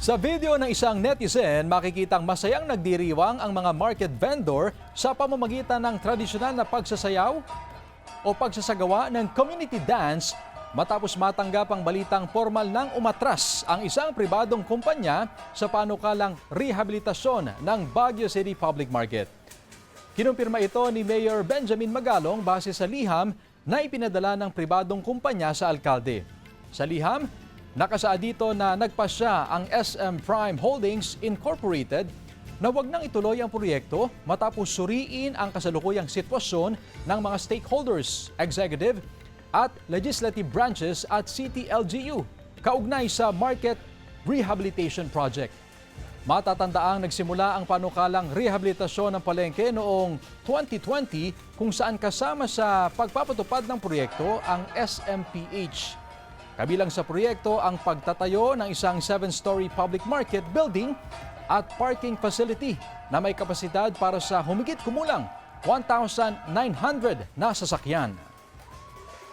Sa video ng isang netizen, makikitang masayang nagdiriwang ang mga market vendor sa pamamagitan ng tradisyonal na pagsasayaw o pagsasagawa ng community dance matapos matanggap ang balitang formal nang umatras ang isang pribadong kumpanya sa panukalang rehabilitasyon ng Baguio City Public Market. Kinumpirma ito ni Mayor Benjamin Magalong base sa liham na ipinadala ng pribadong kumpanya sa alkalde. Sa liham, nakasaad dito na nagpasya ang SM Prime Holdings Incorporated na wag nang ituloy ang proyekto matapos suriin ang kasalukuyang sitwasyon ng mga stakeholders, executive at legislative branches at City LGU kaugnay sa Market Rehabilitation Project. Matatandaang nagsimula ang panukalang rehabilitasyon ng palengke noong 2020 kung saan kasama sa pagpapatupad ng proyekto ang SMPH. Kabilang sa proyekto ang pagtatayo ng isang 7-story public market building at parking facility na may kapasidad para sa humigit kumulang 1,900 na sasakyan.